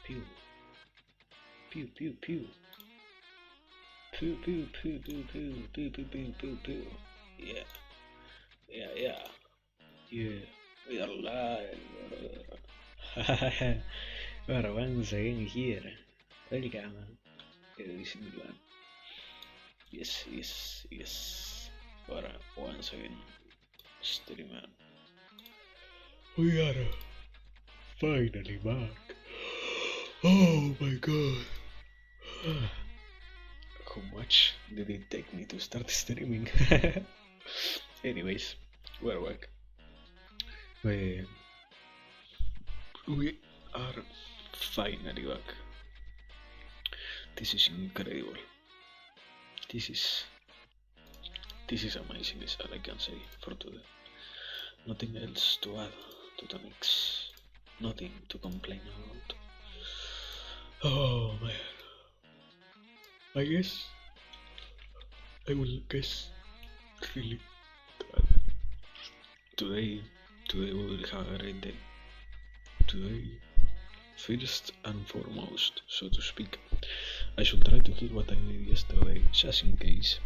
Pew, pew, pew, pew. Pew, pew, pew, pew, pew, pew, pew, pew, pew, pew. Yeah, yeah, yeah, yeah. We are live. We're once again here. Welcome, Disneyland. Yes, yes, yes. We're once again streaming. We are finally back. Oh my god. How much did it take me to start streaming? Anyways, we're back. We, we are finally back. This is incredible. This is this is amazing. Is all I can say for today. Nothing else to add to the mix. Nothing to complain about. Oh man. I guess I will guess really that today we will have a great day. Today, first and foremost, so to speak, I should try to hear what I did yesterday, just in case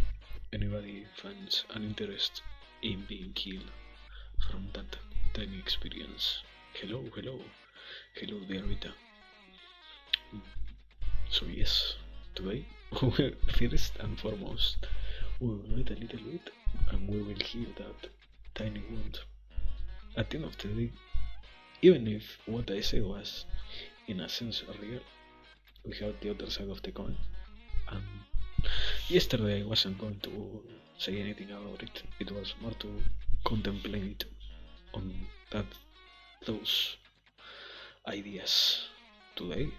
anybody finds an interest in being killed from that tiny experience. Hello, hello, hello, dear Rita. So yes, today, first and foremost, we will wait a little bit and we will hear that tiny wound. At the end of the day, even if what I said was, in a sense, real, we have the other side of the coin. And yesterday I wasn't going to say anything about it. It was more to contemplate on that those ideas. Today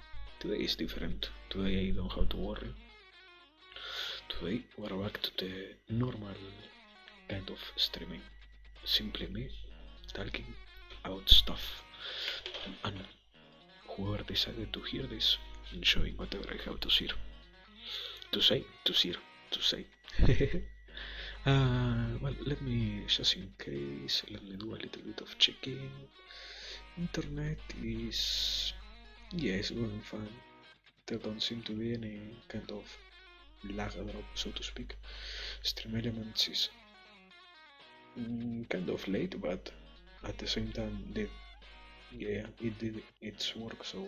is different. Today I don't have to worry. Today we're back to the normal kind of streaming. Simply me talking about stuff, and whoever decided to hear this, enjoying whatever I have to say. To say. Well, let me, just in case, let me do a little bit of checking. Internet is, yeah, it's going fine. There don't seem to be any kind of lag drop, so to speak. Stream Elements is kind of late, but at the same time, it did its work, so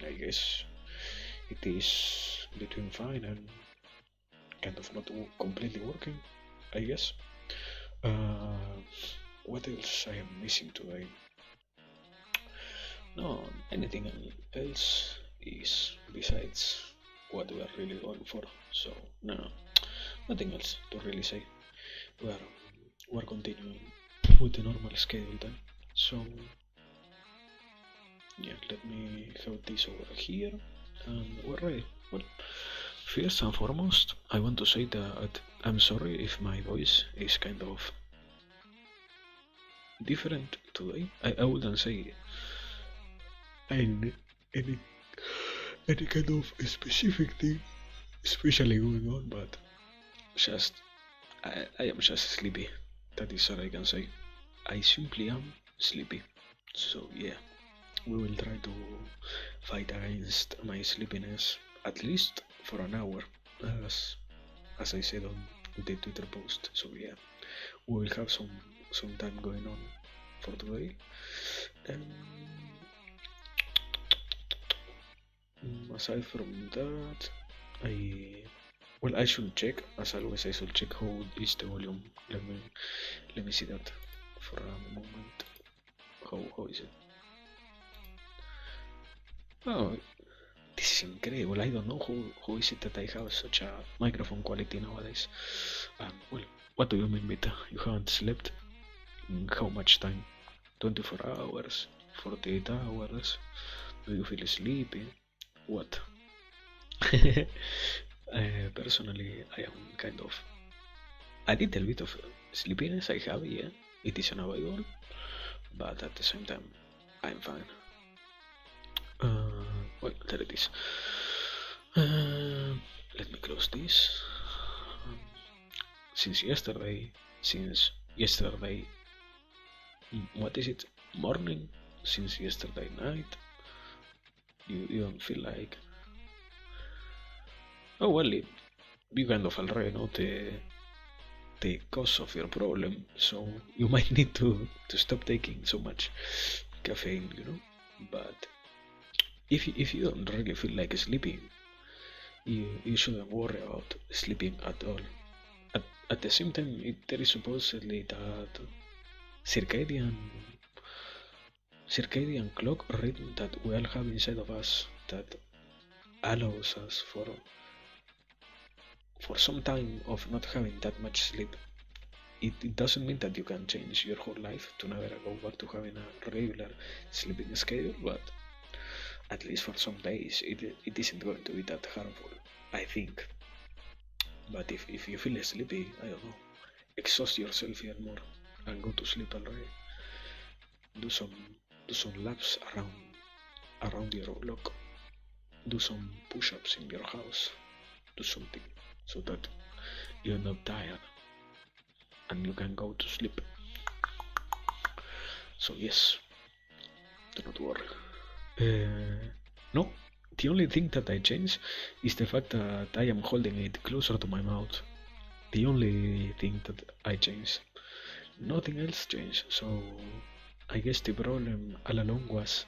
I guess it is between fine and kind of not completely working, I guess. What else I am missing today? No, anything else is besides what we are really going for. So no, nothing else to really say. We're continuing with the normal schedule then. So yeah, let me have this over here, and we're ready. Well, first and foremost, I want to say that I'm sorry if my voice is kind of different today. I wouldn't say any any kind of specific thing especially going on, but just I am just sleepy. That is all I can say. I simply am sleepy. So yeah, we will try to fight against my sleepiness at least for an hour, as as I said on the Twitter post. So yeah, we will have some time going on for today. And aside from that, I should check, as always. I should check how is the volume. Let me see that for a moment. How is it? Oh, this is incredible. I don't know how is it that I have such a microphone quality nowadays. Well, what do you mean, Beta? You haven't slept? In how much time? 24 hours? 48 hours? Do you feel sleepy? What? Personally, I am kind of a little bit of sleepiness. I have, yeah. It is unavoidable, but at the same time, I'm fine. Well, there it is. Let me close this. Since yesterday, what is it? Morning, since yesterday night. You don't feel like, oh well, you kind of already know the cause of your problem, so you might need to stop taking so much caffeine, But if you don't really feel like sleeping, you shouldn't worry about sleeping at all. At the same time, there is supposedly that circadian circadian clock rhythm that we all have inside of us that allows us for some time of not having that much sleep. It doesn't mean that you can change your whole life to never go back to having a regular sleeping schedule, but at least for some days it isn't going to be that harmful, I think. But if you feel sleepy, I don't know, exhaust yourself even more and go to sleep already. Do some do some laps around your block. Do some push-ups in your house. Do something so that you're not tired and you can go to sleep. So yes, do not worry. No, the only thing that I changed is the fact that I am holding it closer to my mouth. The only thing that I changed. Nothing else changed. So I guess the problem all along was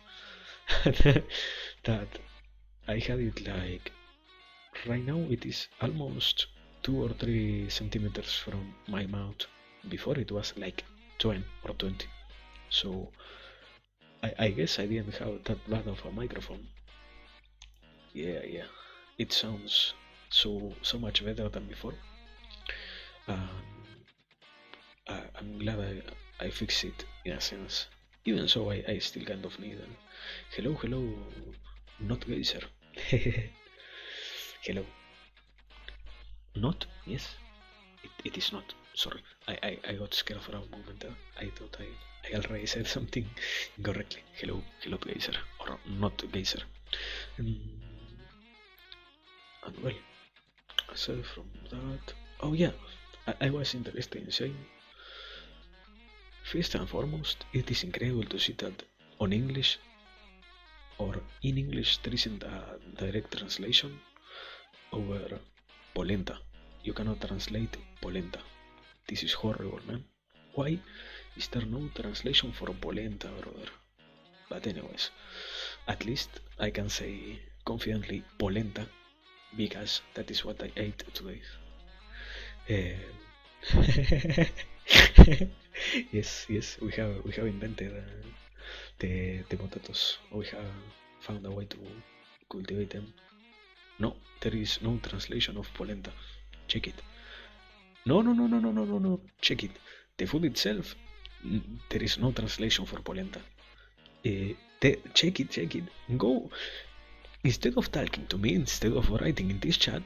that I had it like right now it is almost 2 or 3 centimeters from my mouth. Before it was like 20 or 20. So I guess I didn't have that bad of a microphone. Yeah. It sounds so much better than before. Um, I'm glad I fixed it in a sense. Even so, I still kind of need a hello, not geyser. Hello. Not? Yes. It is not. Sorry. I got scared for a moment there. I thought I already said something incorrectly. Hello geyser. Or not geyser. Um, and well, aside from that, oh yeah, I was interested in saying, first and foremost, it is incredible to see that on English or in English there isn't a direct translation over polenta. You cannot translate polenta. This is horrible, man. Why is there no translation for polenta, brother? But anyways, at least I can say confidently polenta because that is what I ate today. Yes, we have invented the potatoes. We have found a way to cultivate them. No, there is no translation of polenta. Check it. No. Check it. The food itself, there is no translation for polenta. Check it. Go. Instead of talking to me, instead of writing in this chat,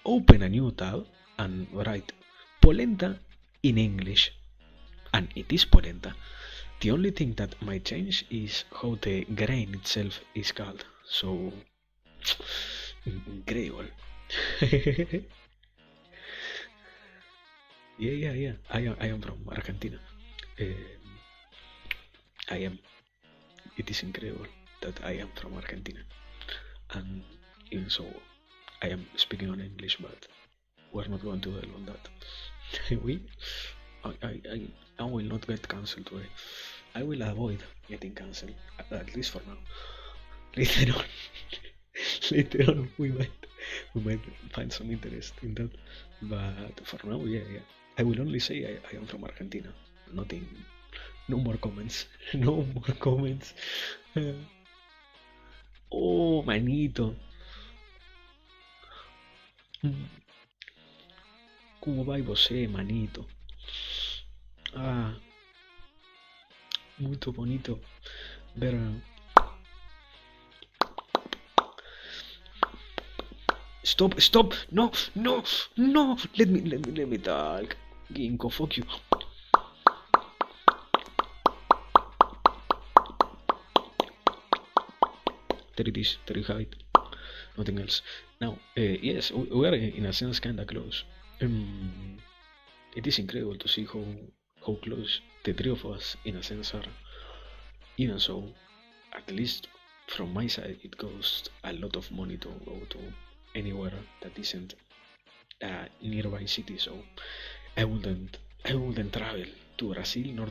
open a new tab and write polenta in English. And it is polenta. The only thing that might change is how the grain itself is called. So, incredible. Yeah. I am from Argentina. I am. It is incredible that I am from Argentina. And even so, I am speaking on English, but we're not going to dwell on that. we, I will not get cancelled today. I will avoid getting cancelled, at least for now. Later on, later on, we might find some interest in that. But for now, yeah. I will only say I am from Argentina. Nothing. No more comments. No more comments. Oh, manito. Como vai você, manito? Ah, muito bonito ver. Stop! No! Let me talk. Ginkgo, fuck you. There it is. There you have it. Nothing else. Now, yes, we are in a sense kinda close. It is incredible to see how close the three of us, in a sense, are. even so, at least from my side, it costs a lot of money to go to anywhere that isn't a nearby city. So I wouldn't I wouldn't travel to Brazil nor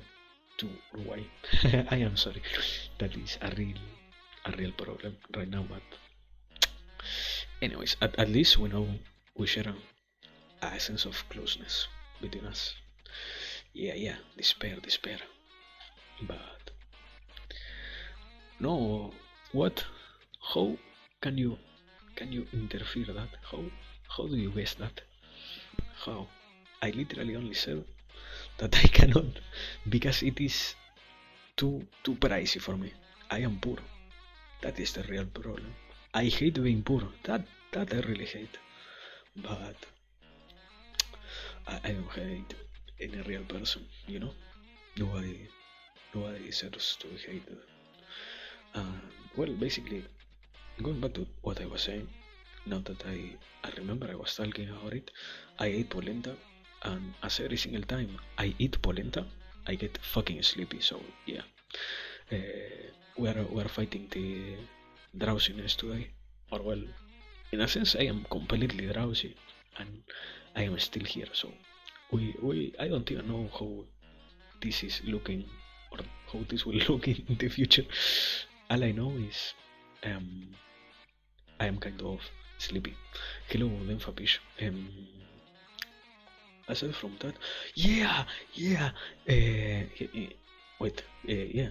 to Uruguay. I am sorry, that is a real problem right now. But anyways, at least we know we share a sense of closeness between us. Yeah, despair. But no, what? How can you interfere that? How do you guess that? How? I literally only said that I cannot because it is too pricey for me. I am poor. That is the real problem. I hate being poor. That I really hate. But I don't hate any real person. Nobody nobody deserves to be hated. Well, basically, going back to what I was saying, now that I remember I was talking about it, I ate polenta, and as every single time I eat polenta, I get fucking sleepy. So yeah, we're fighting the drowsiness today, or well, in a sense, I am completely drowsy, and I am still here. So we I don't even know how this is looking, or how this will look in the future. All I know is um, I am kind of sleepy. Hello, Lymphapish. Aside from that, yeah. Wait, yeah.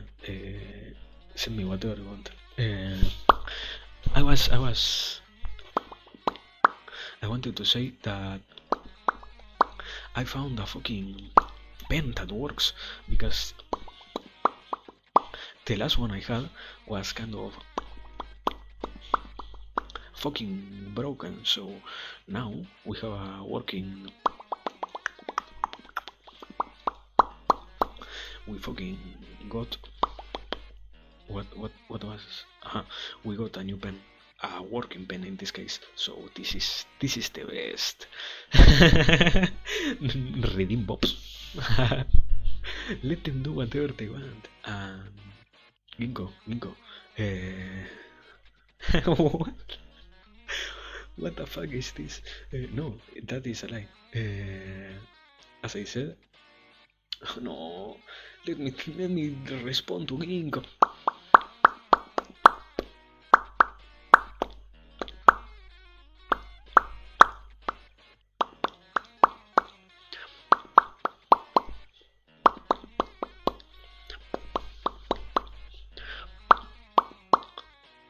Send me whatever you want. I wanted to say that I found a fucking pen that works because the last one I had was kind of fucking broken. So now we have a working. We fucking got what was? We got a new pen, a working pen in this case. So this is the best. Reading Bobs. Let them do whatever they want. Ginkgo. What? What the fuck is this? No, that is a lie. As I said, no. Let me respond to Ginkgo.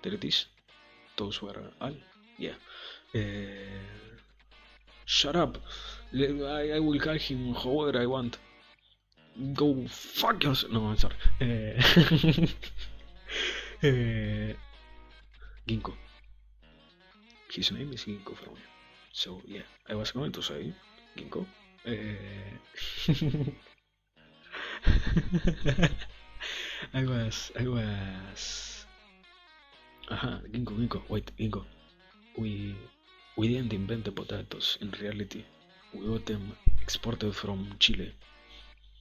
There it is. Those were all. Yeah. Shut up. I will call him however I want. Go fuck yourself. No, I'm sorry. Ginkgo. His name is Ginkgo for me. So yeah, I was going to say Ginkgo. I was. Ginkgo. Wait, Ginkgo. We we didn't invent the potatoes. In reality, we got them exported from Chile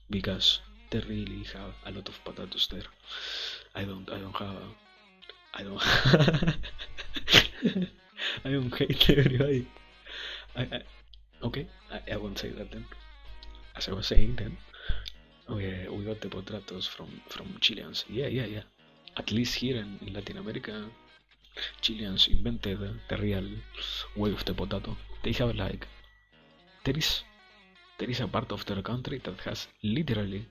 because they really have a lot of potatoes there. I don't have. I don't. I don't hate everybody. I okay. I won't say that then. As I was saying then, we got the potatoes from Chileans. Yeah. At least here in Latin America, Chileans invented the real way of the potato. They have like there is there is a part of their country that has literally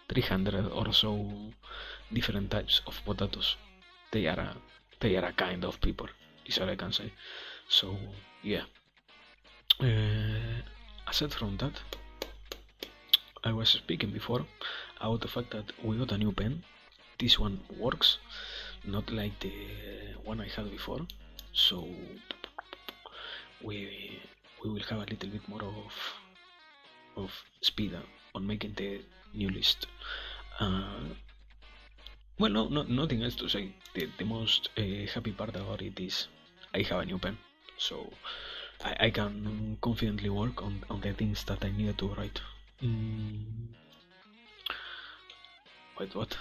300 or so different types of potatoes. They are a, they are a kind of people. Is all I can say. So yeah. Aside from that, I was speaking before about the fact that we got a new pen. This one works, not like the one I had before. So we we will have a little bit more of speed on making the new list. Uh, well, no, nothing else to say. The most happy part about it is I have a new pen, so I can confidently work on the things that I needed to write. Wait, what?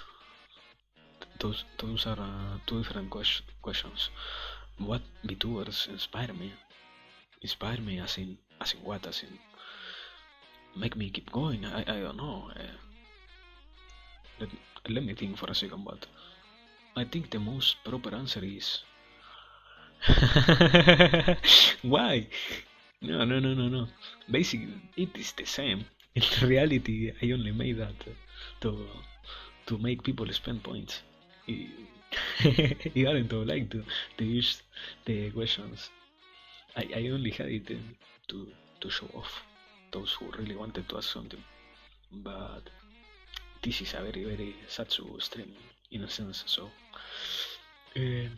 those are two different questions. What VTubers inspire me? Inspire me as in what? As in make me keep going. I don't know. Let, let me think for a second, but I think the most proper answer is why? No, no, no, no, no. Basically, it is the same. In reality, I only made that to to make people spend points. You hadn't like to use the questions. I only had it to show off those who really wanted to ask something. But this is a very very Satsu stream in a sense. So uh,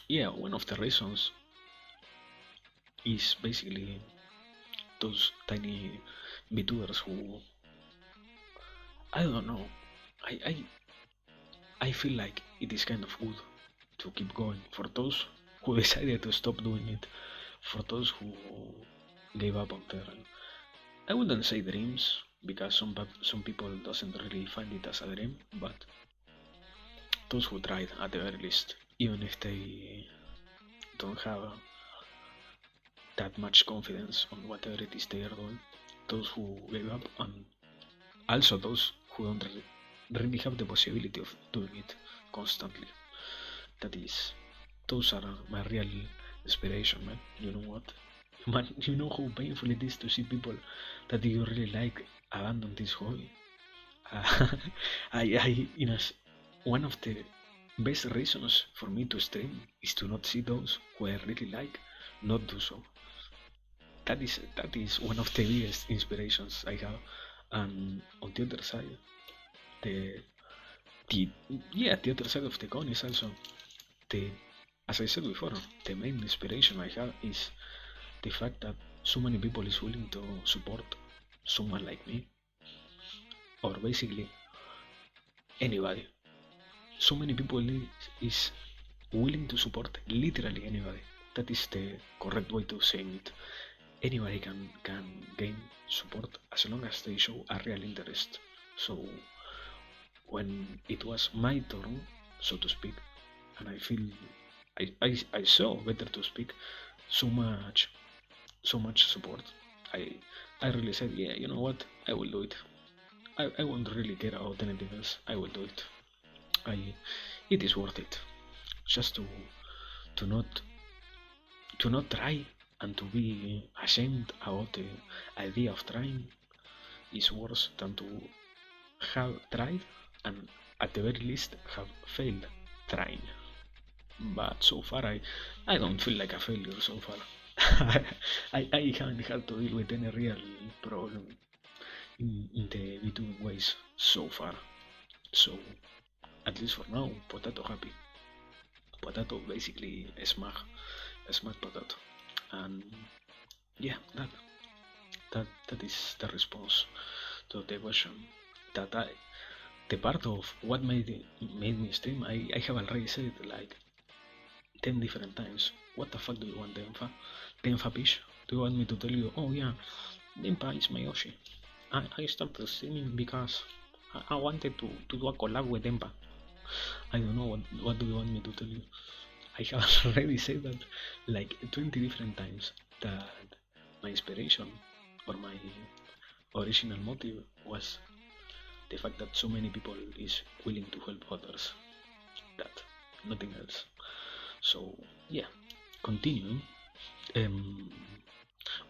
yeah, one of the reasons is basically those tiny VTubers who I don't know. I feel like it is kind of good to keep going for those who decided to stop doing it, for those who gave up on their I wouldn't say dreams because some people doesn't really find it as a dream, but those who tried at the very least, even if they don't have that much confidence on whatever it is they are doing, those who gave up, and also those who don't really have the possibility of doing it constantly. That is, those are my real inspiration, man. You know what? Man, you know how painful it is to see people that you really like abandon this hobby. In one of the best reasons for me to stream is to not see those who I really like not do so. That is one of the biggest inspirations I have. And on the other side, the the the other side of the coin is also the as I said before, the main inspiration I have is the fact that so many people is willing to support someone like me, or basically anybody. So many people is willing to support literally anybody. That is the correct way to saying it. Anybody can gain support as long as they show a real interest. So when it was my turn, so to speak, and I feel I saw better to speak so much support. I I really said, yeah, you know what, I will do it. I won't really care about anything else. I will do it. I it is worth it. Just to not try and to be ashamed about the idea of trying is worse than to have tried and at the very least have failed trying. But so far I don't feel like a failure so far. I haven't had to deal with any real problem in the between ways so far. So at least for now, potato happy. Potato basically smack potato. And yeah, that is the response to the question. That the part of what made me stream, I have already said like 10 different times. What the fuck do you want, Denfa? Denfa bitch? Do you want me to tell you? Oh yeah, Denfa is my Yoshi. I started streaming because I wanted to do a collab with Denpa. I don't know what do you want me to tell you. I have already said that like 20 different times that my inspiration or my original motive was the fact that so many people is willing to help others. That nothing else. So yeah, continuing. Um,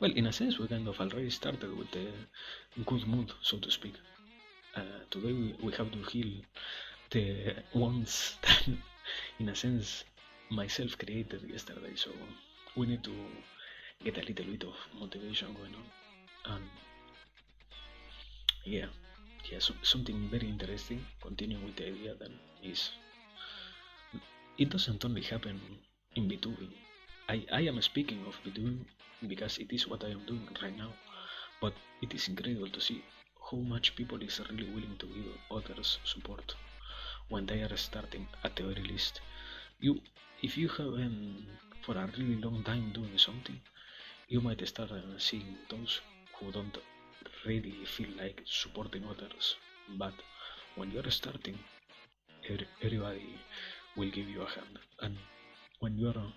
well, in a sense, we kind of already started with the good mood, so to speak. Today we have to heal the ones that, in a sense, myself created yesterday. So we need to get a little bit of motivation going on. And yeah, so something very interesting. Continuing with the idea that is, it doesn't only happen in between. I am speaking of between because it is what I am doing right now. But it is incredible to see how much people is really willing to give others support when they are starting at the very least. You, if you have been for a really long time doing something, you might start seeing those who don't really feel like supporting others. But when you're starting, everybody will give you a hand, and when you are,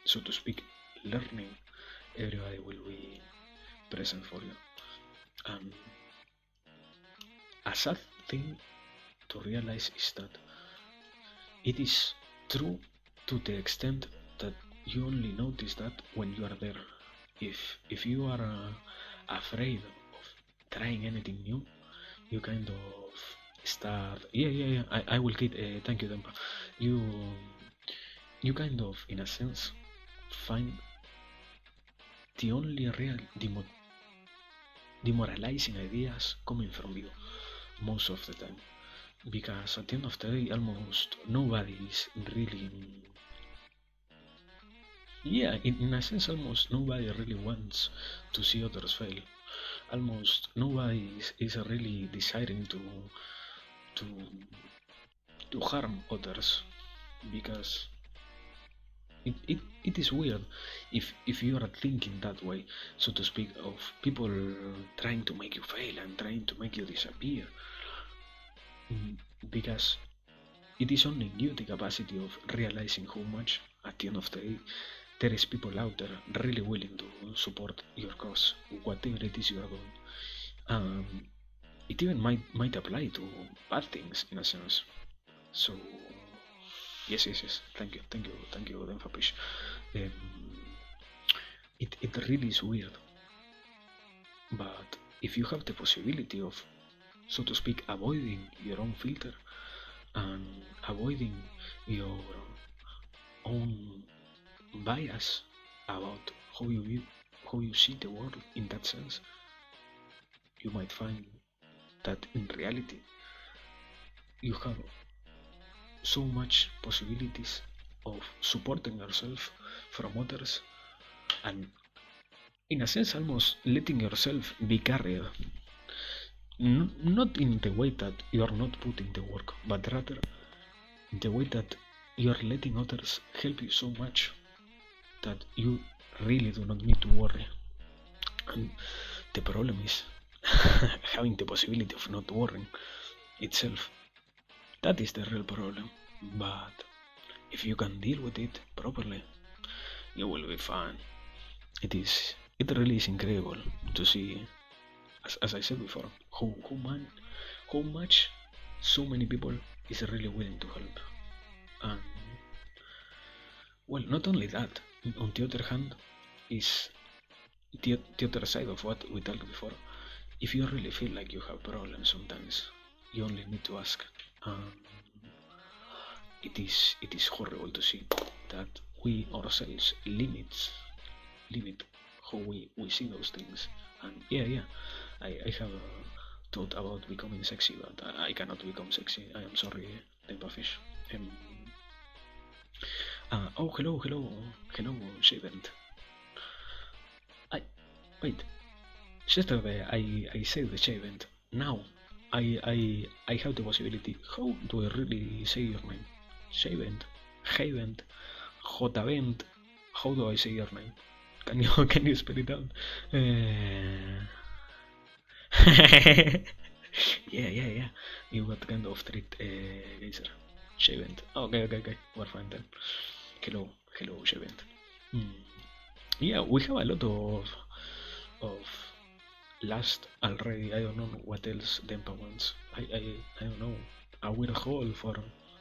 so to speak, learning, everybody will be present for you. And a sad thing to realize is that it is true to the extent that you only notice that when you are there. If you are afraid of trying anything new, you kind of start. Yeah. I will get. Thank you, Dempa. You kind of, in a sense, find the only real demoralizing ideas coming from you most of the time, because at the end of the day, almost nobody is really. Yeah, in a sense, almost nobody really wants to see others fail. Almost nobody is really deciding to to harm others, because it is weird if you are thinking that way, so to speak, of people trying to make you fail and trying to make you disappear. Because it is only you the capacity of realizing how much at the end of the day there is people out there really willing to support your cause, whatever it is you are doing. It even might apply to bad things in a sense. So yes. Thank you, Denfapish. Um, it really is weird, but if you have the possibility of, so to speak, avoiding your own filter and avoiding your own bias about how you see the world in that sense, you might find that in reality you have so much possibilities of supporting yourself from others, and in a sense almost letting yourself be carried, not in the way that you are not putting the work, but rather the way that you are letting others help you so much that you really do not need to worry. And the problem is having the possibility of not worrying itself. That is the real problem. But if you can deal with it properly, you will be fine. It really is incredible to see, as I said before, how much so many people is really willing to help. And well, not only that, on the other hand, is the other side of what we talked before. If you really feel like you have problems sometimes, you only need to ask. It is horrible to see that we ourselves limit how we see those things. And yeah, I have thought about becoming sexy, but I cannot become sexy. I am sorry, Tempa Fish. Oh, hello, Shadent. I wait. Yesterday I said the Shavent. Now I have the possibility. How do I really say your name? Shavent, Havent, Jvent. How do I say your name? Can you spell it out? Yeah. You got kind of treat, Geyser. Shavent. Okay. We're fine then. Hello, Shavent. Yeah, we have a lot of last already. I don't know what else Dempa wants. I don't know. A weird hole for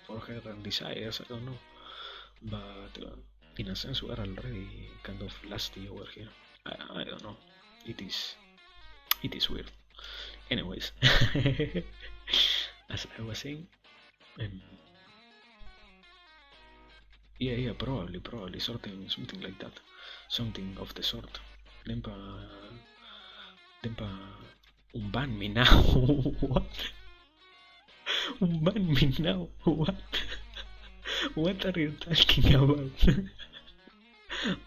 her and desires. I don't know. But in a sense, we are already kind of lasty over here. I don't know. It is weird. Anyways, as I was saying, um, yeah, probably something like that, something of the sort. Dempa, Dempa, ban me now. What? Ban me now. What? What are you talking about?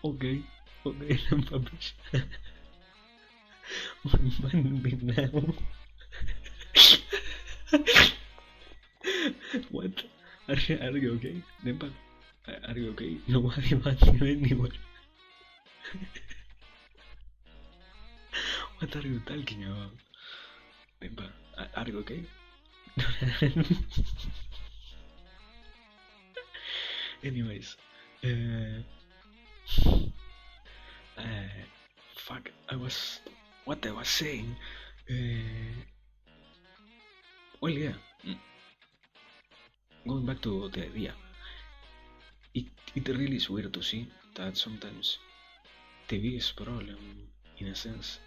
Okay, Dempa, bitch. Ban me now. What? Are you okay, Dempa? Are you okay? Nobody wants you anywhere. What are you talking about? Dempa, are you okay? Anyways, uh, fuck, what I was saying. Uh, well, yeah, mm, going back to the idea, it, it really is weird to see that sometimes the biggest problem, in a sense,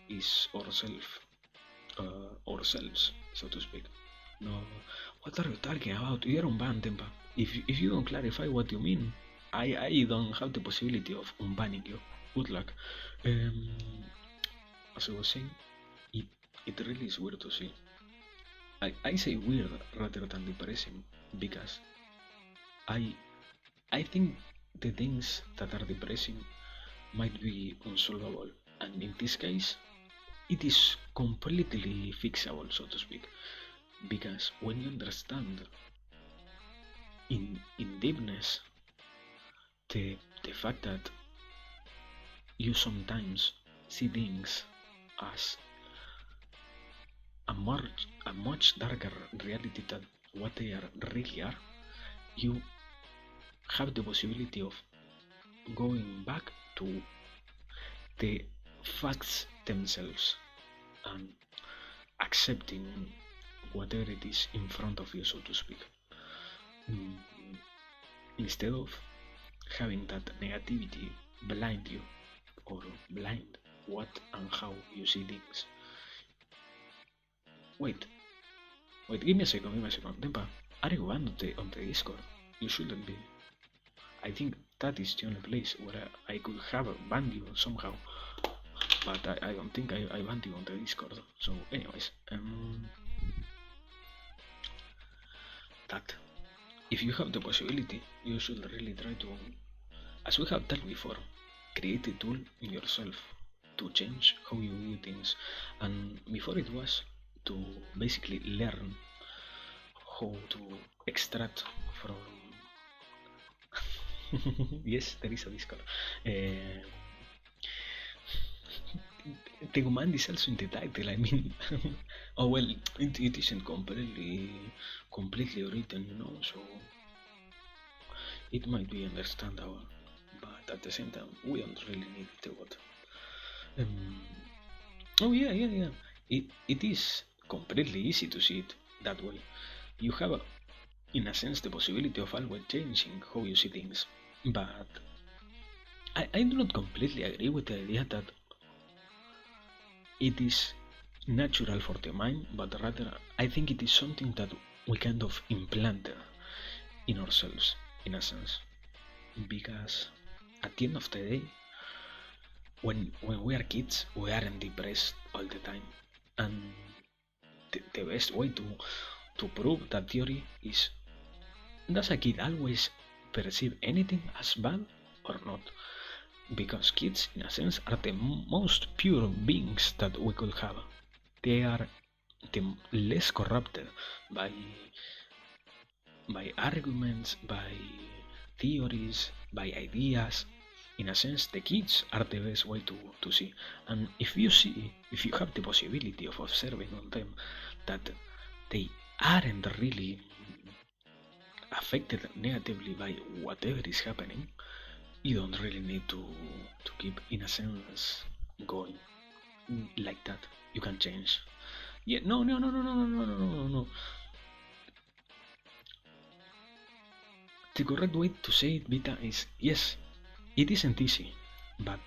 is ourselves, so to speak. No, what are you talking about? You're unbanned, Tempa. If you don't clarify what you mean, I don't have the possibility of unbanning you. Good luck. Um, as I was saying, it, it really is weird to see. I say weird rather than depressing because I I think the things that are depressing might be unsolvable, and in this case, it is completely fixable, so to speak, because when you understand in deepness the fact that you sometimes see things as a much darker reality than what they are really are, you have the possibility of going back to the facts themselves and accepting whatever it is in front of you, so to speak. Mm, Instead of having that negativity blind you or blind what and how you see things. Wait, give me a second, Dempa, are you banned on the Discord? You shouldn't be. I think that is the only place where I could have banned you somehow, but I don't think I banned you on the Discord. So, anyways, that if you have the possibility, you should really try to, as we have done before, create a tool in yourself to change how you view things. And before it was to basically learn how to extract from. Yes, there is a Discord. The command is also in the title. I mean, oh well, it isn't completely written, so it might be understandable, but at the same time, we don't really need the what. Um, oh yeah. It is completely easy to see it that way. You have, in a sense, the possibility of always changing how you see things, but I do not completely agree with the idea that it is natural for the mind, but rather I think it is something that we kind of implant in ourselves, in a sense, because at the end of the day, when we are kids, we aren't depressed all the time, and the best way to prove that theory is: does a kid always perceive anything as bad or not? Because kids, in a sense, are the most pure beings that we could have. They are the less corrupted by arguments, by theories, by ideas. In a sense, the kids are the best way to see. And if you have the possibility of observing on them that they aren't really affected negatively by whatever is happening, you don't really need to keep, in a sense, going like that. You can change. Yeah, no. The correct way to say it, Vita, is yes, it isn't easy, but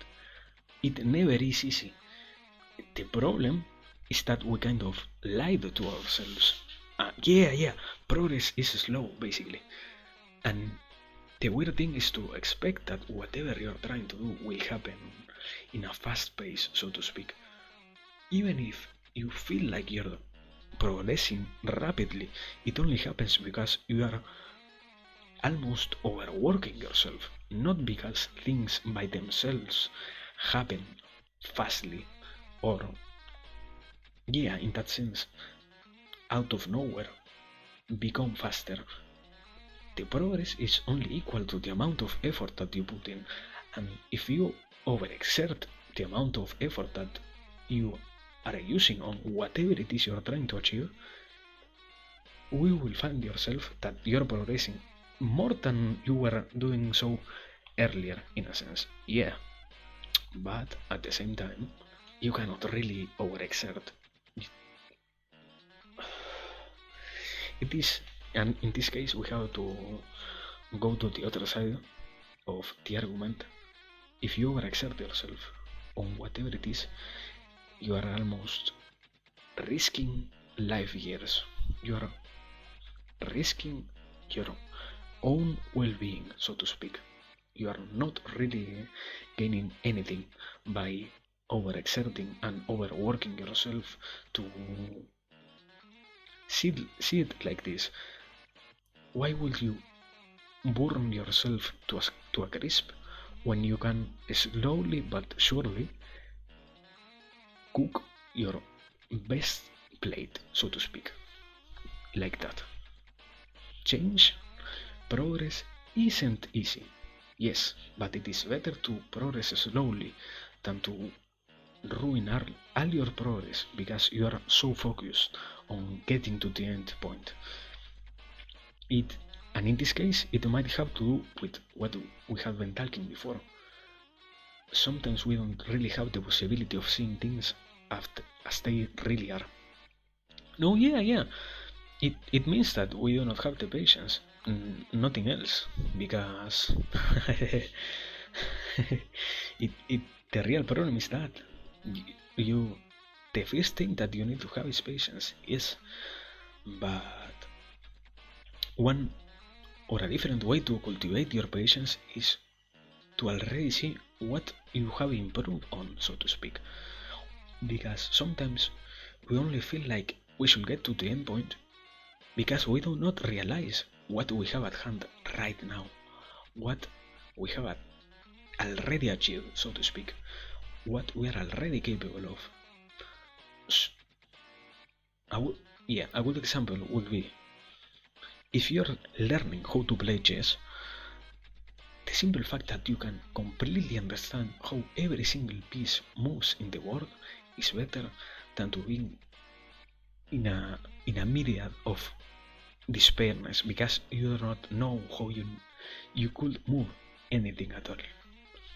it never is easy. The problem is that we kind of lied to ourselves. Yeah, progress is slow, basically. And the weird thing is to expect that whatever you're trying to do will happen in a fast pace, so to speak. Even if you feel like you're progressing rapidly, it only happens because you are almost overworking yourself, not because things by themselves happen fastly or, yeah, in that sense, out of nowhere become faster. The progress is only equal to the amount of effort that you put in, and if you overexert the amount of effort that you are using on whatever it is you're trying to achieve, we will find yourself that you're progressing more than you were doing so earlier, in a sense. Yeah, but at the same time, you cannot really overexert. It is, and in this case, we have to go to the other side of the argument. If you overexert yourself on whatever it is, you are almost risking life years. You are risking your own well-being, so to speak. You are not really gaining anything by overexerting and overworking yourself to see it like this. Why would you burn yourself to a crisp when you can slowly but surely cook your best plate, so to speak, like that? Change, progress isn't easy. Yes, but it is better to progress slowly than to ruin all your progress because you are so focused on getting to the end point. And in this case, it might have to do with what we have been talking before. Sometimes we don't really have the possibility of seeing things as they really are. No, yeah. It means that we do not have the patience, nothing else, because the real problem is that you the first thing that you need to have is patience, yes, but one or a different way to cultivate your patience is to already see what you have improved on, so to speak, because sometimes we only feel like we should get to the end point because we do not realize what we have at hand right now, what we have already achieved, so to speak, what we are already capable of. A good example would be if you're learning how to play chess, the simple fact that you can completely understand how every single piece moves in the board is better than to be in a myriad of despairiness because you do not know how you could move anything at all.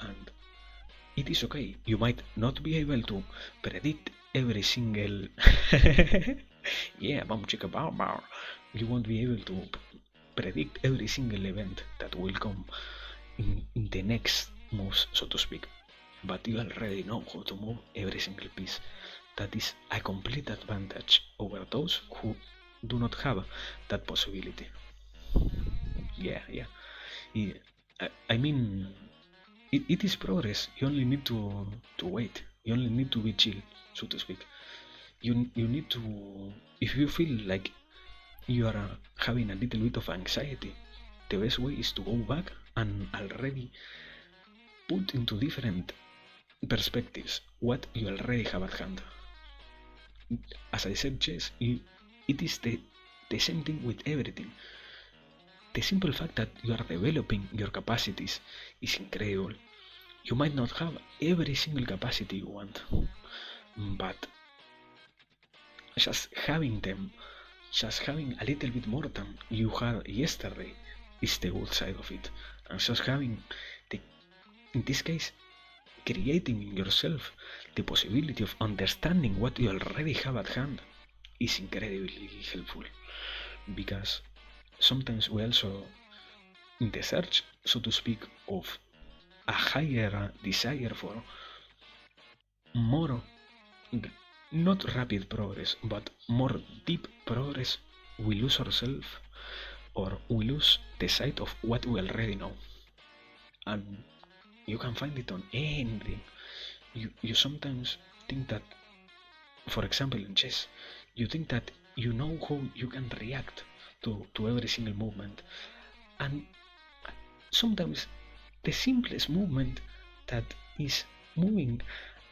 And it is okay. You might not be able to predict every single yeah, bum chicka bow bow. You won't be able to predict every single event that will come in the next moves, so to speak. But you already know how to move every single piece. That is a complete advantage over those who do not have that possibility. Yeah. I mean, it is progress. You only need to wait. You only need to be chill, so to speak. You need to, if you feel like you are having a little bit of anxiety, the best way is to go back and already put into different perspectives what you already have at hand. As I said, chess, it is the same thing with everything. The simple fact that you are developing your capacities is incredible. You might not have every single capacity you want, but just having them, just having a little bit more than you had yesterday is the good side of it. And just having, in this case, creating in yourself the possibility of understanding what you already have at hand is incredibly helpful, because sometimes we also, in the search, so to speak, of a higher desire for more, not rapid progress, but more deep progress, we lose ourselves or we lose the sight of what we already know. And you can find it on anything. You sometimes think that, for example, in chess, you think that you know how you can react to every single movement. And sometimes the simplest movement that is moving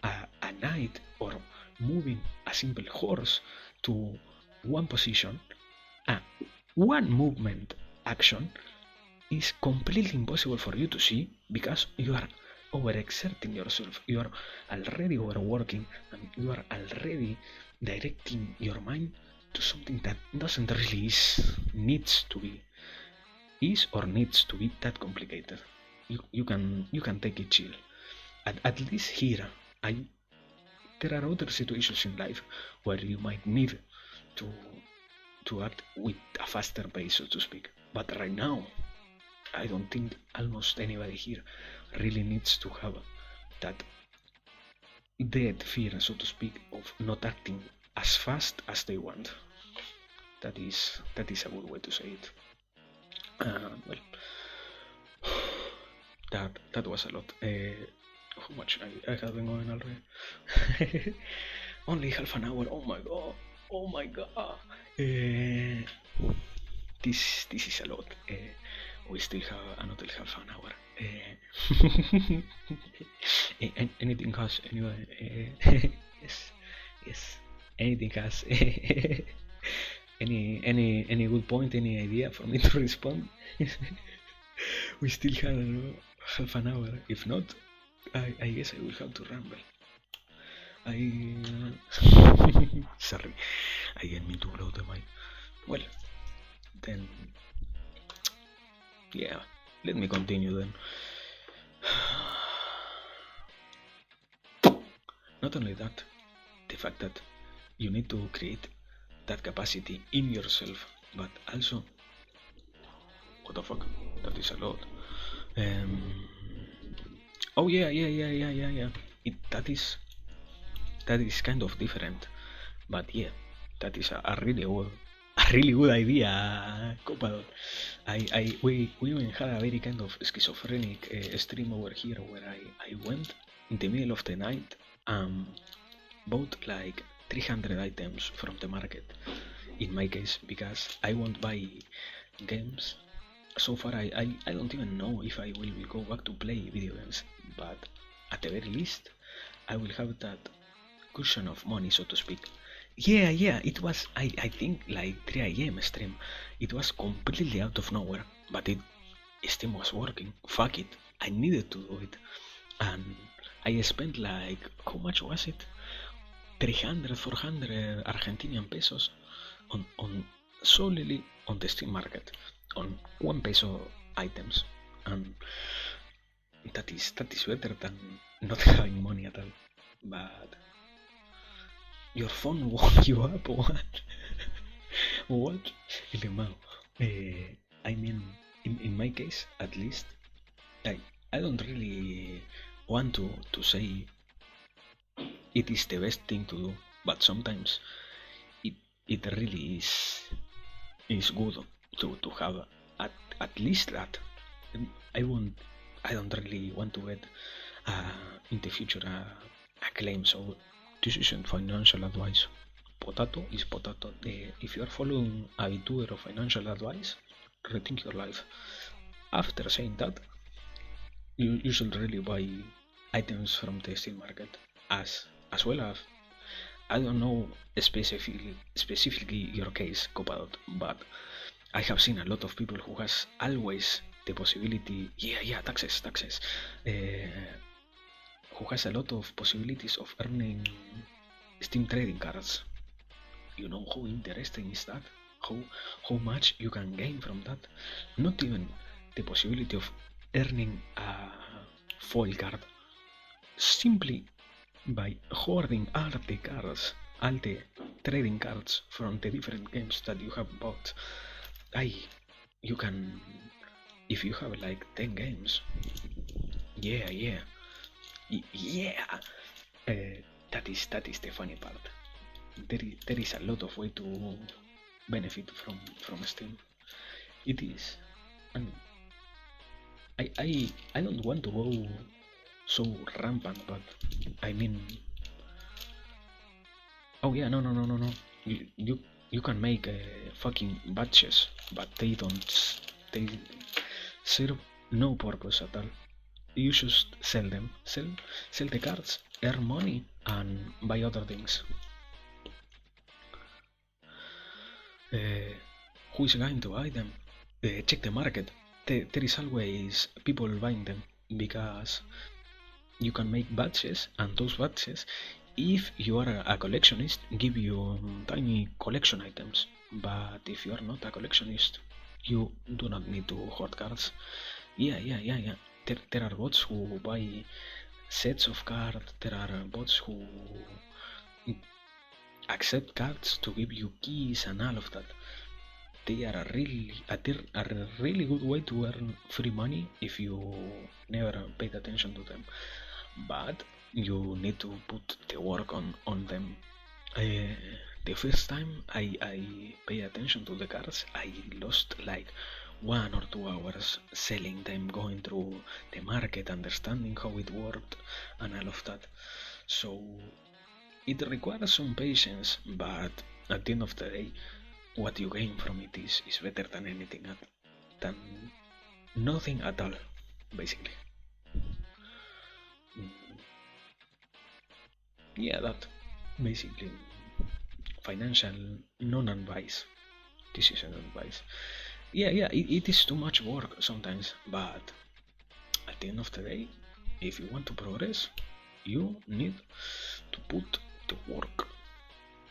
a knight or moving a simple horse to one position, one movement action is completely impossible for you to see because you are overexerting yourself. You are already overworking and you are already directing your mind to something that doesn't really needs to be. is or needs to be that complicated. You can take it chill. At least here, there are other situations in life where you might need to act with a faster pace, so to speak. But right now, I don't think almost anybody here really needs to have that dead fear, so to speak, of not acting as fast as they want. That is a good way to say it. Well, that was a lot. How much I have been going already? Only half an hour. Oh my god. Oh my god. This is a lot. We still have another half an hour. Anything has anyway. Yes. Anything has any good point, any idea for me to respond? We still have half an hour. If not, I guess I will have to ramble. Sorry, I didn't mean to blow the mic. Well, then, yeah, let me continue then. Not only that, the fact that you need to create that capacity in yourself, but also, what the fuck, that is a lot. Oh yeah. That is kind of different, but yeah, that is a really good idea, Copador. We even had a very kind of schizophrenic stream over here where I went in the middle of the night and bought like 300 items from the market. In my case, because I won't buy games. So far, I don't even know if I will go back to play video games, but at the very least, I will have that cushion of money, so to speak. Yeah, it was, I think, like 3 a.m. stream. It was completely out of nowhere, but Steam was working. Fuck it, I needed to do it. And I spent like, how much was it? 300, 400 Argentinian pesos on solely on the Steam market, on 1 peso items. And that is better than not having money at all. But your phone woke you up, what? What? I mean, in my case, at least, I don't really want to say it is the best thing to do, but sometimes it really is good to have at least that. I don't really want to get in the future a claim, so this isn't financial advice. Potato is potato. If you are following a Vtuber of financial advice, rethink your life. After saying that, you should really buy items from the Steam market, as well as, I don't know specifically your case, Copadot, but I have seen a lot of people who has always the possibility, taxes, who has a lot of possibilities of earning Steam trading cards. You know how interesting is that? How much you can gain from that? Not even the possibility of earning a foil card, simply by hoarding all the cards, all the trading cards from the different games that you have bought. You can, if you have like 10 games, that is the funny part. There is a lot of way to benefit from Steam. It is, and I don't want to go so rampant, but I mean, oh yeah, no. You can make fucking batches, but they serve no purpose at all. You should sell them, sell the cards, earn money, and buy other things. Who is going to buy them? Check the market. There is always people buying them, because you can make batches, and those batches, if you are a collectionist, give you tiny collection items. But if you are not a collectionist, You do not need to hoard cards. Yeah. There are bots who buy sets of cards. There are bots who accept cards to give you keys and all of that. They are a really good way to earn free money if you never paid attention to them. But you need to put the work on them. The first time I paid attention to the cards, I lost like 1 or 2 hours selling them, going through the market, understanding how it worked, and all of that. So it requires some patience, but at the end of the day, what you gain from it is better than anything, than nothing at all, basically. Yeah, that basically financial non-advice, decision advice. Yeah, it is too much work sometimes, but at the end of the day, if you want to progress, you need to put the work,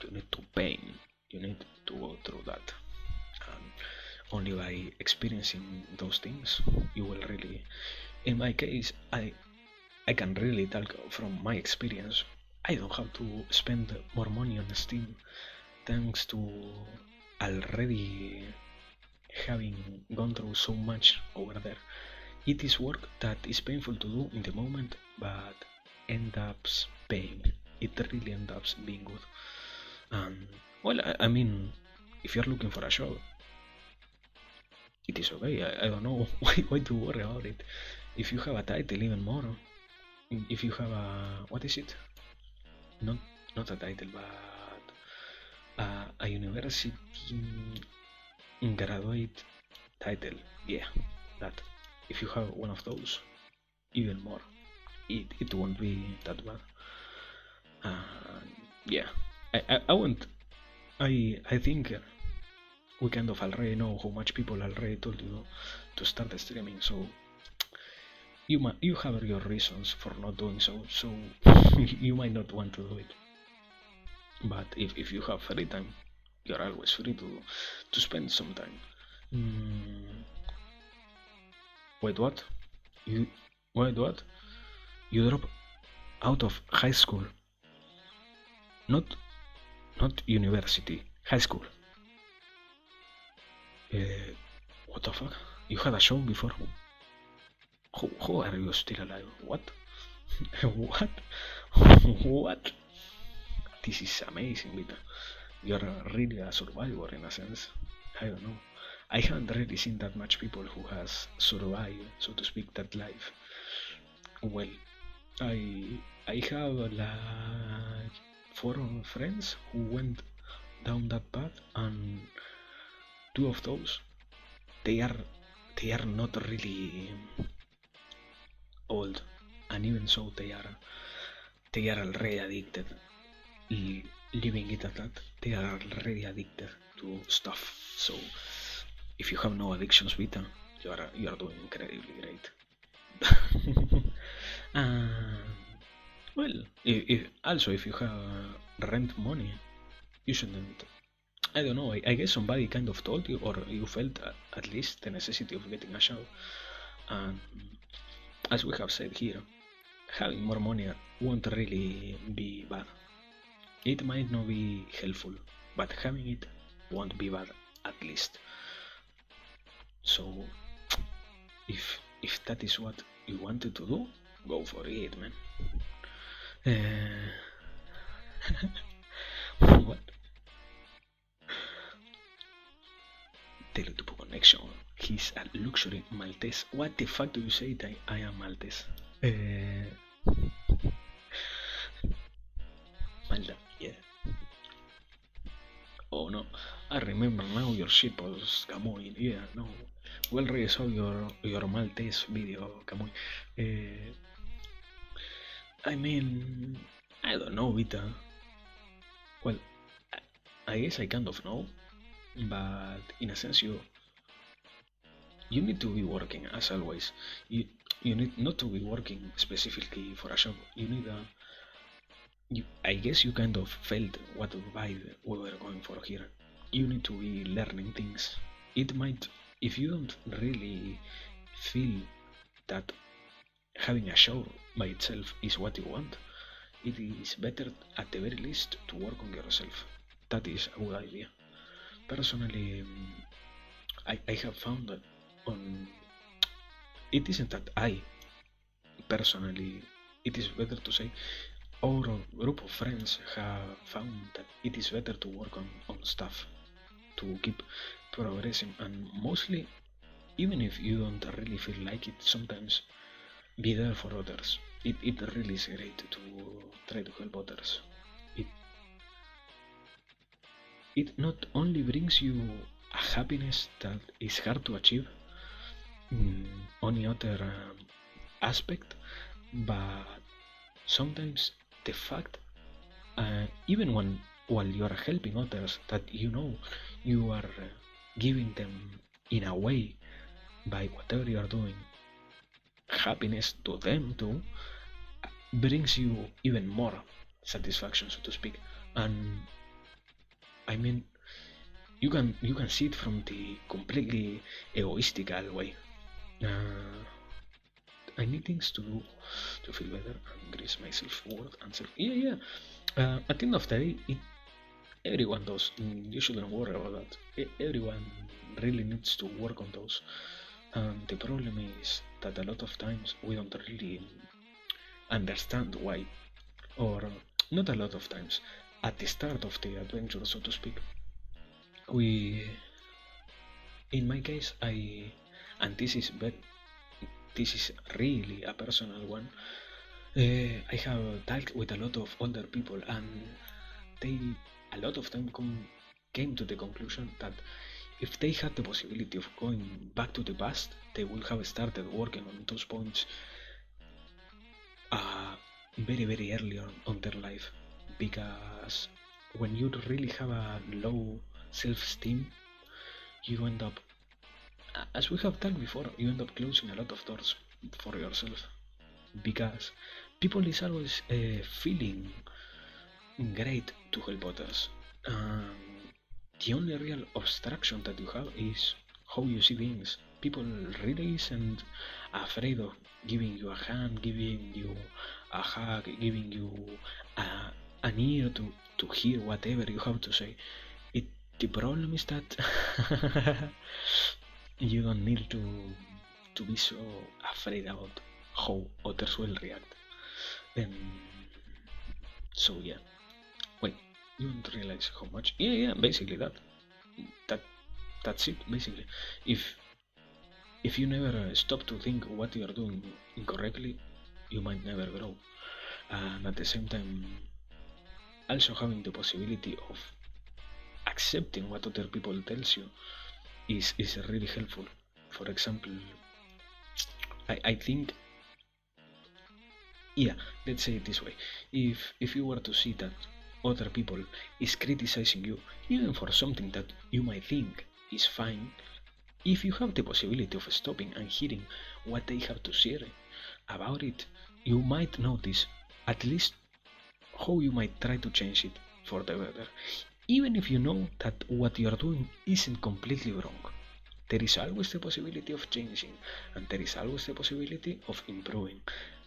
you need to pain, you need to go through that. And only by experiencing those things, you will really, in my case, I can really talk from my experience. I don't have to spend more money on Steam thanks to already having gone through so much over there. It is work that is painful to do in the moment, but ends up paying. It really ends up being good. Well, I mean, if you're looking for a job, it is okay. I don't know why to worry about it. If you have a title, even more. If you have a, what is it? Not not a title, but a university graduate title. Yeah, that. If you have one of those, even more. It won't be that bad. Yeah, I won't. I think we kind of already know how much people already told you to start the streaming, so you have your reasons for not doing so. So you might not want to do it. But if you have free time, you're always free to spend some time. Mm, wait, what? You wait, what? You drop out of high school, not not university, high school. Uh, what the fuck? You had a show before? How are you still alive? What? What? What? This is amazing, Vita. You're really a survivor in a sense. I don't know. I haven't really seen that much people who has survived, so to speak, that life. Well, I have like 4 friends who went down that path, and 2 of those they are they are not really old, and even so they are already addicted. Leaving it at that, they are already addicted to stuff. So if you have no addictions, Vita, you are doing incredibly great. uh, well, if you have rent money, you shouldn't. I don't know. I guess somebody kind of told you, or you felt at least the necessity of getting a shower. And as we have said here, having more money won't really be bad. It might not be helpful, but having it won't be bad at least. So if that is what you wanted to do, go for it, man. What? Teletubo connection. He's a luxury Maltese. What the fuck do you say that I am Maltese? Malta, yeah. Oh no, I remember now your ship was Kamui. Yeah, no. We already saw your Maltese video, Kamui. I mean, I don't know, Vita. Well, I guess I kind of know, but in a sense, you need to be working as always. You need not to be working specifically for a job. You need a. I guess you kind of felt what vibe we were going for here. You need to be learning things. It might if you don't really feel that having a show by itself is what you want, it is better at the very least to work on yourself. That is a good idea. Personally, I have found that on it isn't that I personally, it is better to say our group of friends have found that it is better to work on stuff to keep progressing, and mostly even if you don't really feel like it, sometimes be there for others. It really is great to try to help others. it it not only brings you a happiness that is hard to achieve in any other aspect, but sometimes the fact, even when while you are helping others, that you know you are giving them in a way by whatever you are doing happiness to them too, brings you even more satisfaction, so to speak. And I mean, you can see it from the completely egoistical way. Uh, I need things to do to feel better and increase my self-worth and self. Yeah, yeah. At the end of the day, everyone does. You shouldn't worry about that. Everyone really needs to work on those. And the problem is that a lot of times we don't really understand why, or not a lot of times. At the start of the adventure, so to speak, we, in my case, and this is really a personal one. I have talked with a lot of older people, and they a lot of them came to the conclusion that if they had the possibility of going back to the past, they would have started working on those points uh, very early on their life, because when you really have a low self-esteem, you end up, as we have talked before, you end up closing a lot of doors for yourself, because people is always feeling great to help others. The only real obstruction that you have is how you see things. People really isn't afraid of giving you a hand, giving you a hug, giving you a, an ear to hear whatever you have to say. It The problem is that you don't need to be so afraid about how others will react. Um, so yeah, wait, you don't realize how much? Yeah, basically that that's it. Basically, if if you never stop to think what you are doing incorrectly, you might never grow. And at the same time, also having the possibility of accepting what other people tells you is really helpful. For example, I think, yeah, let's say it this way: if you were to see that other people is criticizing you even for something that you might think is fine, if you have the possibility of stopping and hearing what they have to say about it, you might notice at least how you might try to change it for the better, even if you know that what you are doing isn't completely wrong. There is always the possibility of changing, and there is always the possibility of improving,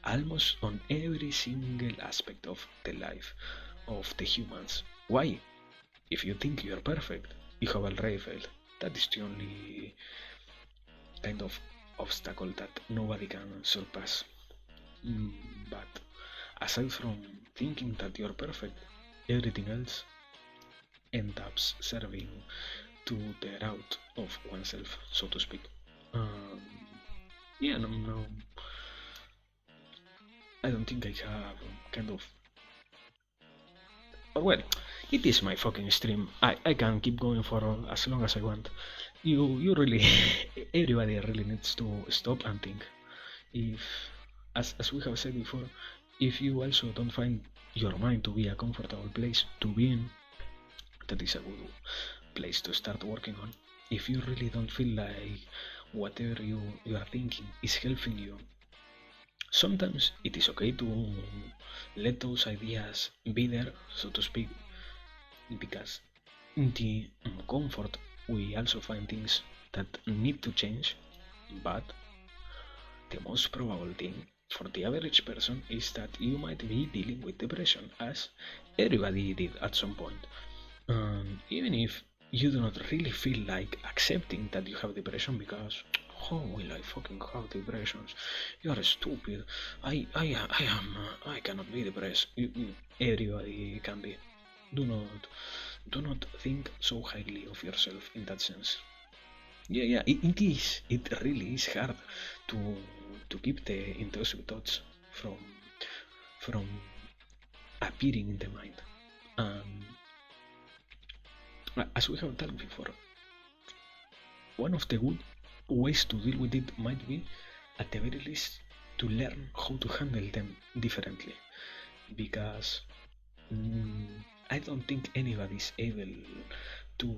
almost on every single aspect of the life of the humans. Why? If you think you are perfect, you have already failed. That is the only kind of obstacle that nobody can surpass. Mm, but aside from thinking that you're perfect, everything else ends up serving to the route of oneself, so to speak. Um, yeah, no, I don't think I have kind of. Or well, it is my fucking stream. I can keep going for as long as I want. You really, everybody really needs to stop and think. If, as we have said before, if you also don't find your mind to be a comfortable place to be in, that is a good place to start working on. If you really don't feel like whatever you are thinking is helping you, sometimes it is okay to let those ideas be there, so to speak, because in the comfort we also find things that need to change, but the most probable thing for the average person is that you might be dealing with depression, as everybody did at some point. Even if you do not really feel like accepting that you have depression because oh will I fucking have depressions? You are stupid. I cannot be depressed. Everybody can be. Do not think so highly of yourself in that sense. Yeah, it is. It really is hard to keep the intrusive thoughts from from appearing in the mind. As we have talked before, one of the good ways to deal with it might be, at the very least, to learn how to handle them differently. Because I don't think anybody is able to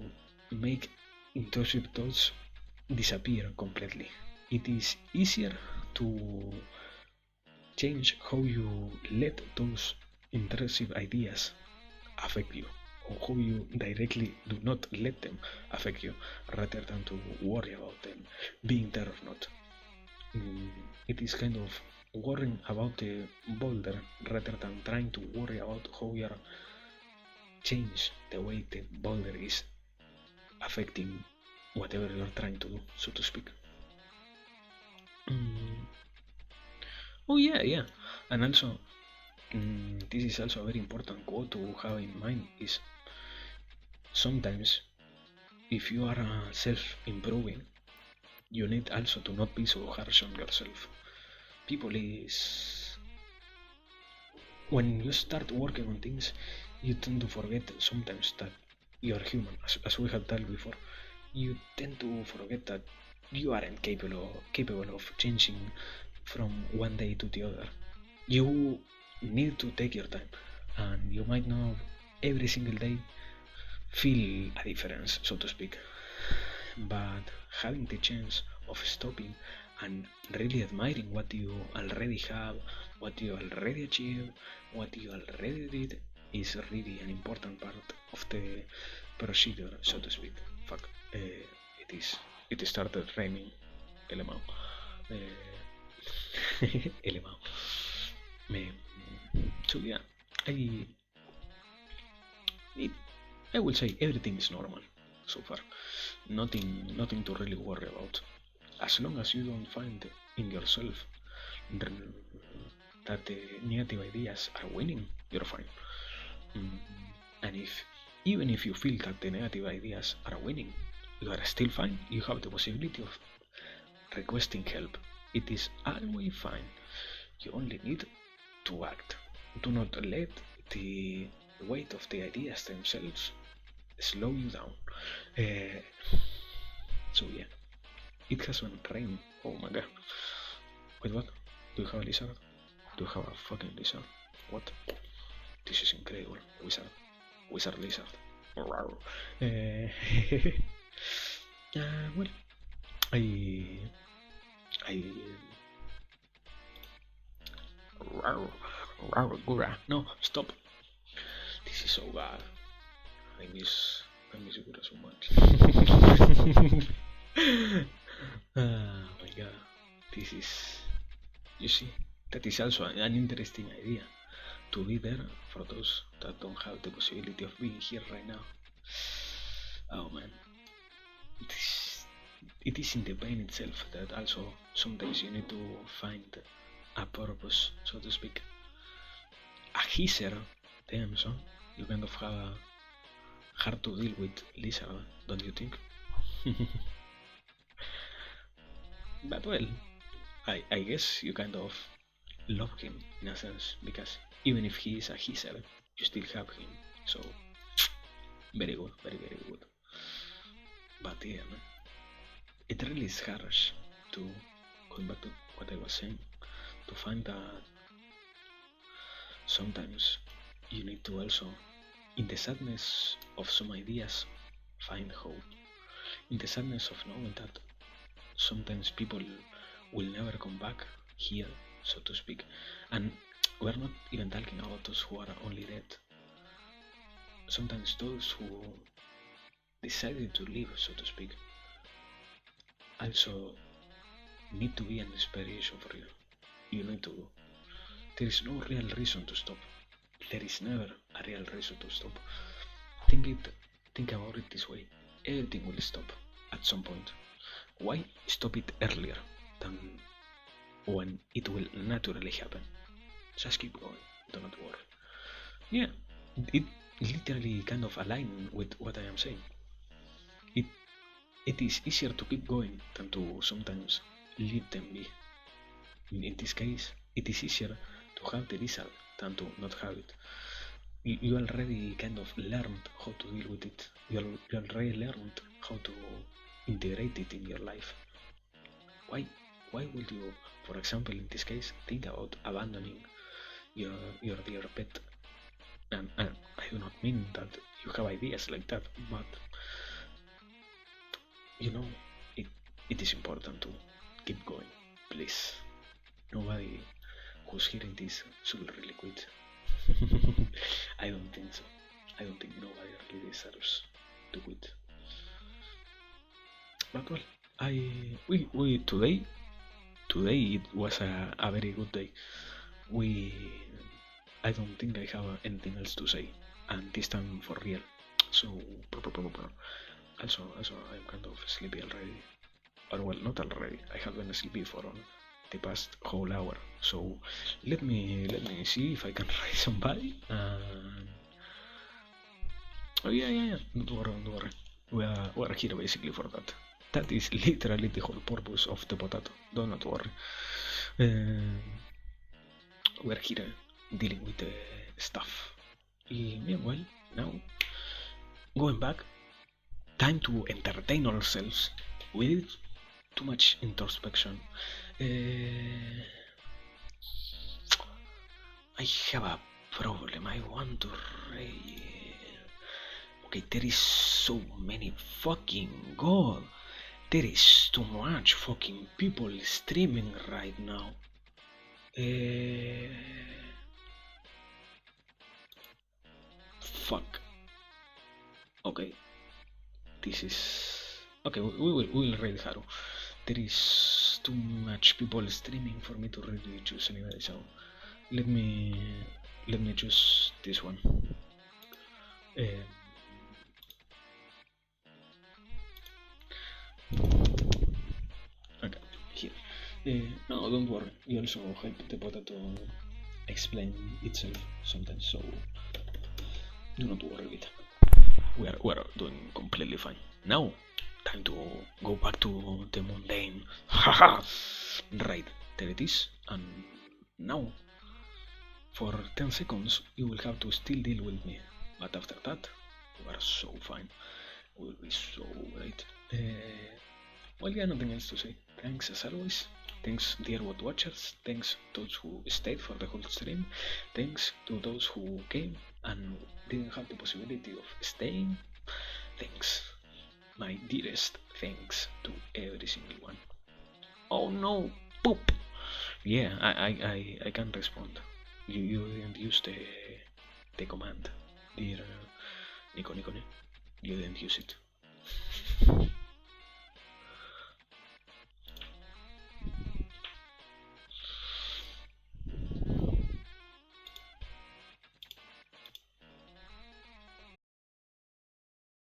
make intrusive thoughts disappear completely. It is easier to change how you let those intrusive ideas affect you, or how you directly do not let them affect you, rather than to worry about them being there or not. It is kind of worrying about the boulder rather than trying to worry about how you are change the way the boulder is affecting whatever you are trying to do, so to speak. Oh yeah, and also this is also a very important quote to have in mind is sometimes if you are self-improving, you need also to not be so harsh on yourself. People is when you start working on things, you tend to forget sometimes that you are human, as we have talked before. You tend to forget that you aren't capable of changing from one day to the other. You need to take your time, and you might not every single day feel a difference, so to speak. But having the chance of stopping and really admiring what you already have, what you already achieved, what you already did is really an important part of the procedure, so to speak. Fuck, it is. It started raining. LMAO. LMAO. So yeah, I it, I will say everything is normal so far. Nothing to really worry about. As long as you don't find in yourself that the negative ideas are winning, you're fine. And even if you feel that the negative ideas are winning, you are still fine. You have the possibility of requesting help. It is always fine. You only need to act. Do not let the weight of the ideas themselves slow you down. Uh, so yeah, it has been raining. Oh my god. Wait, what? Do you have a lizard? Do you have a fucking lizard? What? This is incredible. Wizard lizard. Well, I, I, no, stop. This is so bad. I miss Gura so much. Oh my god, this is. You see, that is also an interesting idea to be there for those that don't have the possibility of being here right now. Oh man, it is in the pain itself that also sometimes you need to find a purpose, so to speak. A hisser, damn son, you kind of have a hard to deal with lizard, don't you think? But well, I guess you kind of love him in a sense because even if he is a hisser, you still have him. So very good, very good. But yeah, man, it really is harsh to going back to what I was saying to find that sometimes you need to also, in the sadness of some ideas, find hope. In the sadness of knowing that sometimes people will never come back here, so to speak. And we're not even talking about those who are only dead. Sometimes those who decided to live, so to speak, also need to be an inspiration for you. You need to. There is no real reason to stop. There is never a real reason to stop. Think it. Think about it this way. Everything will stop at some point. Why stop it earlier than when it will naturally happen? Just keep going. Do not worry. Yeah, it literally kind of align with what I am saying. It it is easier to keep going than to sometimes leave them be. In this case, it is easier to have the result than to not have it. You already kind of learned how to deal with it. You already learned how to integrate it in your life. Why why would you, for example, in this case, think about abandoning your dear pet? And I do not mean that you have ideas like that, but you know, it it is important to keep going. Please, nobody who's hearing this should really quit. I don't think so. I don't think nobody really deserves to quit. But well, we today it was a very good day. We I don't think I have anything else to say, and this time for real. So also I'm kind of sleepy already. Or well, not already. I have been sleepy for the past whole hour. So let me see if I can write somebody. Oh yeah. Don't worry. We are here basically for that. That is literally the whole purpose of the potato. Do not worry. Uh, we're here dealing with the stuff. Meanwhile, now going back, time to entertain ourselves. We did too much introspection. I have a problem. I want to okay, there is so many fucking god. There is too much fucking people streaming right now. Fuck. Okay, this is okay. We will read Haru. There is too much people streaming for me to really choose anybody. So let me choose this one. Uh, okay, here. No, don't worry. You also help the potato explain itself sometimes. So do not worry with it. We are doing completely fine. Now, time to go back to the mundane. Haha! Right, there it is. And now, for 10 seconds, you will have to still deal with me. But after that, we are so fine. We will be so great. Well, yeah, nothing else to say. Thanks as always. Thanks, dear watchers. Thanks those who stayed for the whole stream. Thanks to those who came and didn't have the possibility of staying. Thanks, my dearest thanks to every single one. Oh no, poop. Yeah, I can't respond. You didn't use the command, dear Nico. You didn't use it.